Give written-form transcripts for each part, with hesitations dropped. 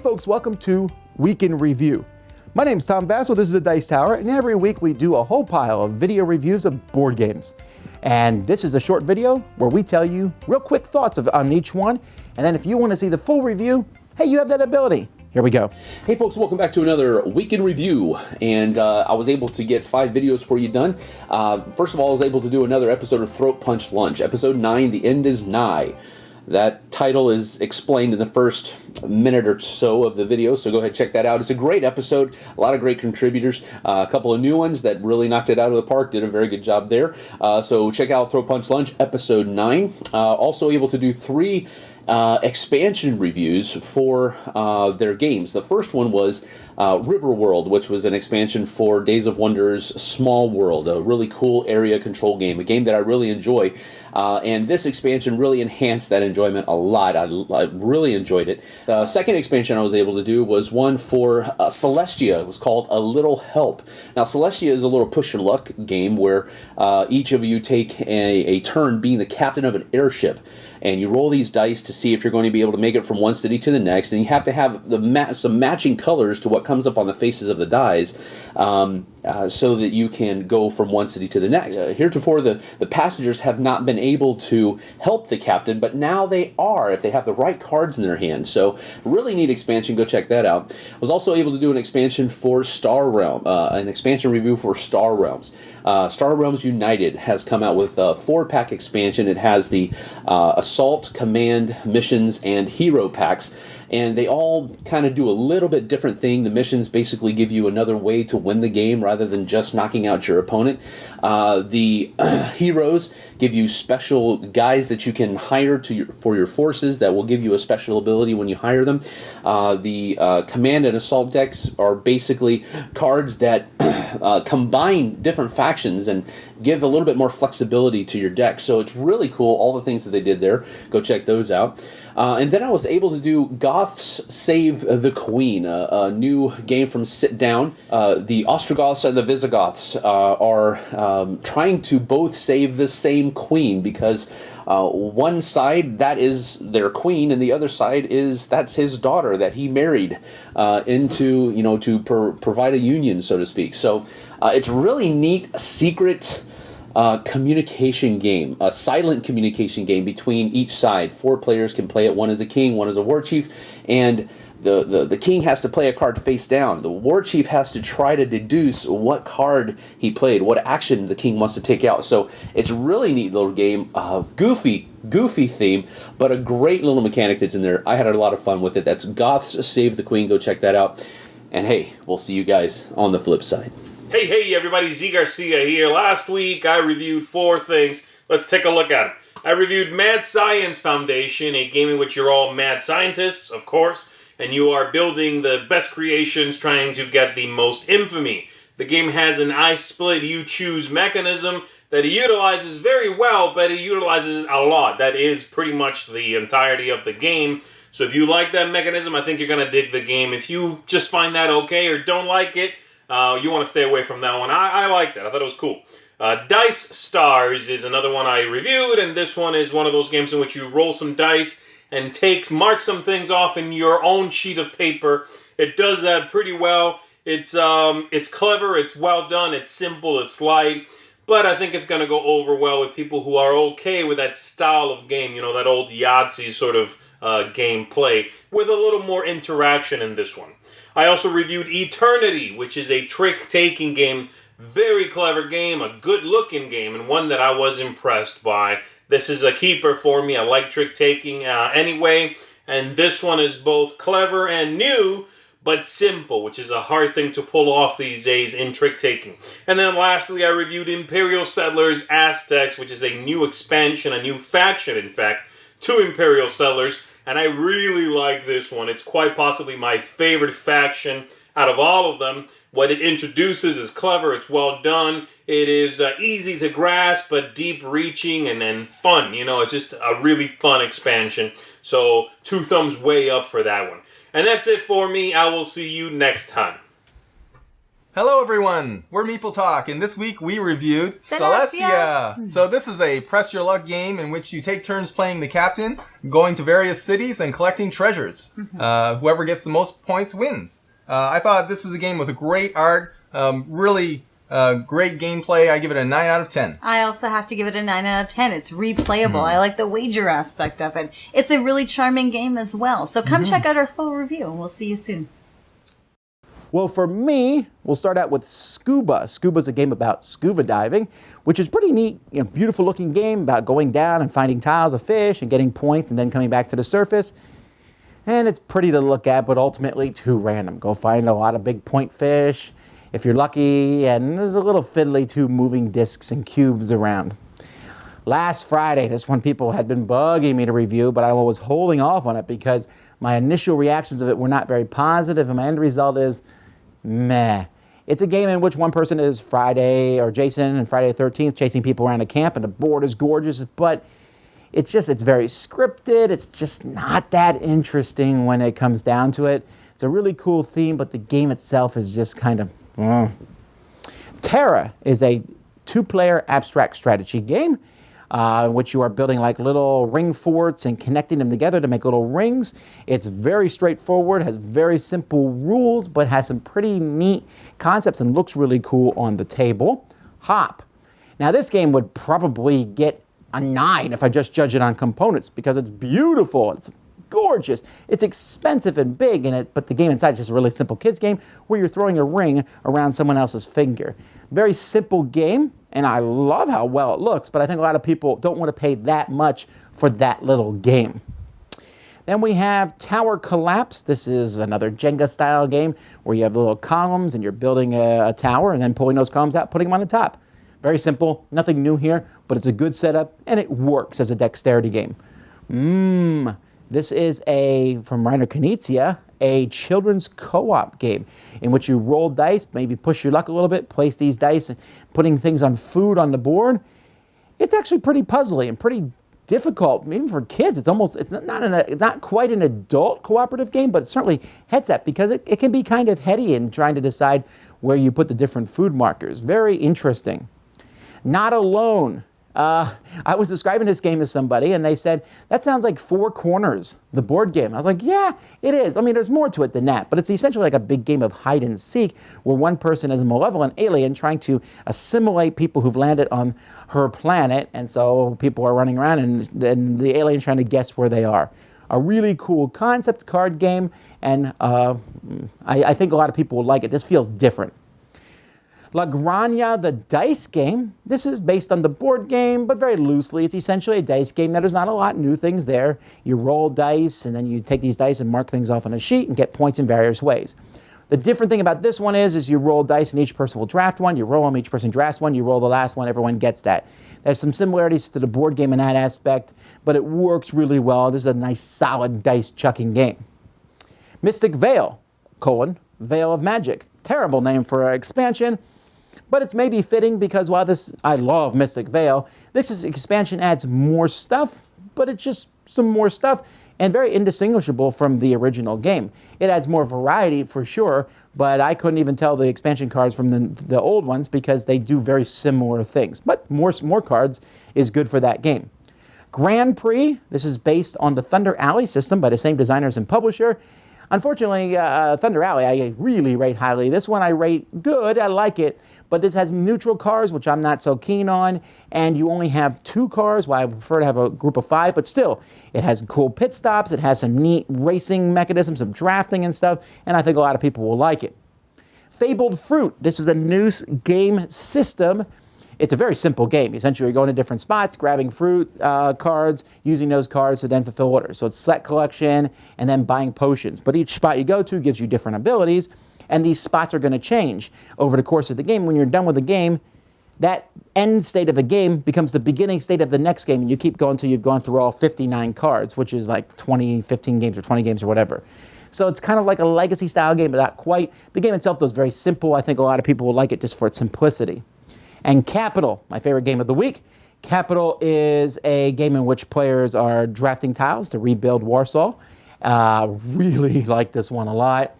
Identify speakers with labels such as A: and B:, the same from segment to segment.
A: folks, welcome to Week in Review. My name's Tom Vassell, this is the Dice Tower, and every week we do a whole pile of video reviews of board games. And this is a short video where we tell you real quick thoughts on each one, and then if you want to see the full review, hey, you have that ability. Here we go.
B: Hey folks, welcome back to another Week in Review, and I was able to get 5 videos for you done. First of all, I was able to do another episode of Throat Punch Lunch, episode 9, The End is Nigh. That title is explained in the first minute or so of the video, so go ahead and check that out. It's a great episode, a lot of great contributors, a couple of new ones that really knocked it out of the park, did a very good job there. So check out Throat Punch Lunch, episode 9. Also able to do 3 expansion reviews for their games. The first one was Riverworld, which was an expansion for Days of Wonder's Small World, a really cool area control game, a game that I really enjoy. And this expansion really enhanced that enjoyment a lot. I really enjoyed it. The second expansion I was able to do was one for Celestia. It was called A Little Help. Now, Celestia is a little push your luck game where each of you take a turn being the captain of an airship. And you roll these dice to see if you're going to be able to make it from one city to the next. And you have to have some matching colors to what comes up on the faces of the dice so that you can go from one city to the next. Heretofore, the passengers have not been able to help the captain, but now they are if they have the right cards in their hands. So really neat expansion. Go check that out. I was also able to do an expansion for Star Realm, an expansion review for Star Realms. Star Realms United has come out with a 4-pack expansion. It has the Assault, Command, Missions, and Hero packs, and they all kind of do a little bit different thing. The missions basically give you another way to win the game rather than just knocking out your opponent. The heroes give you special guys that you can hire for your forces that will give you a special ability when you hire them. The Command and Assault decks are basically cards that combine different factions and give a little bit more flexibility to your deck. So it's really cool, all the things that they did there. Go check those out. And then I was able to do Goths Save the Queen, a new game from Sit Down. The Ostrogoths and the Visigoths are trying to both save the same queen because one side, that is their queen, and the other side that's his daughter that he married to provide a union, so to speak. So it's really neat, secret communication game, a silent communication game between each side. 4 players can play it. One is a king, one is a war chief, and the king has to play a card face down. The war chief has to try to deduce what card he played, what action the king wants to take out. So it's a really neat little game, goofy theme, but a great little mechanic that's in there. I had a lot of fun with it. That's Goths Save the Queen. Go check that out. And hey, we'll see you guys on the flip side.
C: Hey everybody, Z Garcia here. Last week I reviewed 4 things. Let's take a look at them. I reviewed Mad Science Foundation, a game in which you're all mad scientists, of course, and you are building the best creations trying to get the most infamy. The game has an I split you choose mechanism that it utilizes very well, but it utilizes a lot. That is pretty much the entirety of the game. So if you like that mechanism, I think you're going to dig the game. If you just find that okay or don't like it, you want to stay away from that one. I like that. I thought it was cool. Dice Stars is another one I reviewed, and this one is one of those games in which you roll some dice and mark some things off in your own sheet of paper. It does that pretty well. It's clever, it's well done, it's simple, it's light, but I think it's going to go over well with people who are okay with that style of game, that old Yahtzee sort of gameplay, with a little more interaction in this one. I also reviewed Eternity, which is a trick-taking game. Very clever game, a good-looking game, and one that I was impressed by. This is a keeper for me. I like trick-taking anyway, and this one is both clever and new, but simple, which is a hard thing to pull off these days in trick-taking. And then lastly, I reviewed Imperial Settlers Aztecs, which is a new expansion, a new faction, in fact, to Imperial Settlers. And I really like this one. It's quite possibly my favorite faction out of all of them. What it introduces is clever, it's well done. It is easy to grasp, but deep-reaching and fun. It's just a really fun expansion. So 2 thumbs way up for that one. And that's it for me. I will see you next time.
D: Hello everyone, we're Meeple Talk, and this week we reviewed
E: Celestia.
D: So this is a press your luck game in which you take turns playing the captain, going to various cities and collecting treasures. Whoever gets the most points wins. I thought this was a game with a great art, really great gameplay. I give it a 9 out of 10.
E: I also have to give it a 9 out of 10. It's replayable. I like the wager aspect of it. It's a really charming game as well. So come check out our full review, and we'll see you soon.
A: Well, for me, we'll start out with Scuba. Scuba's a game about scuba diving, which is pretty neat, beautiful looking game about going down and finding tiles of fish and getting points and then coming back to the surface. And it's pretty to look at, but ultimately too random. Go find a lot of big point fish if you're lucky, and there's a little fiddly too moving discs and cubes around. Last Friday, this one people had been bugging me to review, but I was holding off on it because my initial reactions of it were not very positive, and my end result is meh. It's a game in which one person is Friday, or Jason, and Friday the 13th, chasing people around a camp, and the board is gorgeous, but it's very scripted. It's just not that interesting when it comes down to it. It's a really cool theme, but the game itself is just kind of Tera is a 2-player abstract strategy game in which you are building like little ring forts and connecting them together to make little rings. It's very straightforward, has very simple rules, but has some pretty neat concepts and looks really cool on the table. Hop. Now this game would probably get a 9 if I just judge it on components because it's beautiful. It's gorgeous. It's expensive and big but the game inside is just a really simple kids game where you're throwing a ring around someone else's finger. Very simple game, and I love how well it looks, but I think a lot of people don't want to pay that much for that little game. Then we have Tower Collapse. This is another Jenga style game where you have little columns and you're building a tower and then pulling those columns out, putting them on the top. Very simple, nothing new here, but it's a good setup and it works as a dexterity game. This is from Reiner Knizia, a children's co-op game in which you roll dice, maybe push your luck a little bit, place these dice, and putting things on food on the board. It's actually pretty puzzly and pretty difficult, even for kids. It's not quite an adult cooperative game, but it certainly heads that because it can be kind of heady in trying to decide where you put the different food markers. Very interesting. Not Alone. I was describing this game to somebody and they said, that sounds like Four Corners, the board game. I was like, yeah, it is. I mean, there's more to it than that, but it's essentially like a big game of hide and seek where one person is a malevolent alien trying to assimilate people who've landed on her planet. And so people are running around and the alien's trying to guess where they are. A really cool concept card game, and I think a lot of people will like it. This feels different. La Granja, the dice game. This is based on the board game, but very loosely. It's essentially a dice game. Now, there's not a lot of new things there. You roll dice, and then you take these dice and mark things off on a sheet and get points in various ways. The different thing about this one is you roll dice, and each person will draft one. You roll them, each person drafts one. You roll the last one. Everyone gets that. There's some similarities to the board game in that aspect, but it works really well. This is a nice, solid dice-chucking game. Mystic Vale, Vale of Magic. Terrible name for an expansion. But it's maybe fitting because while I love Mystic Vale, this expansion adds more stuff, but it's just some more stuff and very indistinguishable from the original game. It adds more variety for sure, but I couldn't even tell the expansion cards from the old ones because they do very similar things. But more cards is good for that game. Grand Prix, this is based on the Thunder Alley system by the same designers and publisher. Unfortunately, Thunder Alley, I really rate highly. This one I rate good, I like it, but this has neutral cards, which I'm not so keen on, and you only have 2 cards. Well, I prefer to have a group of 5, but still, it has cool pit stops, it has some neat racing mechanisms, some drafting and stuff, and I think a lot of people will like it. Fabled Fruit, this is a new game system. It's a very simple game. Essentially, you're going to different spots, grabbing fruit cards, using those cards to then fulfill orders. So it's set collection and then buying potions. But each spot you go to gives you different abilities, and these spots are going to change over the course of the game. When you're done with the game, that end state of a game becomes the beginning state of the next game, and you keep going until you've gone through all 59 cards, which is like 15 games or 20 games or whatever. So it's kind of like a legacy style game, but not quite. The game itself, though, is very simple. I think a lot of people will like it just for its simplicity. And Capital, my favorite game of the week. Capital is a game in which players are drafting tiles to rebuild Warsaw. Really like this one a lot.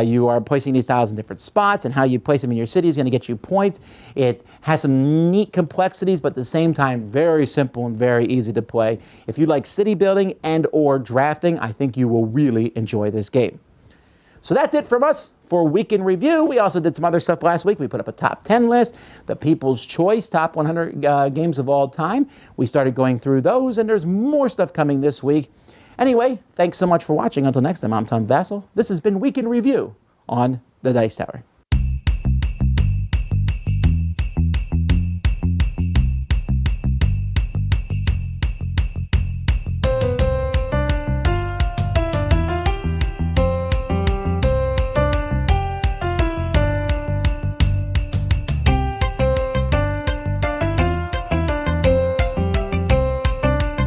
A: You are placing these tiles in different spots, and how you place them in your city is going to get you points. It has some neat complexities, but at the same time, very simple and very easy to play. If you like city building and or drafting, I think you will really enjoy this game. So that's it from us for Week in Review. We also did some other stuff last week. We put up a top 10 list, the People's Choice top 100 games of all time. We started going through those, and there's more stuff coming this week. Anyway, thanks so much for watching. Until next time, I'm Tom Vassell. This has been Week in Review on the Dice Tower.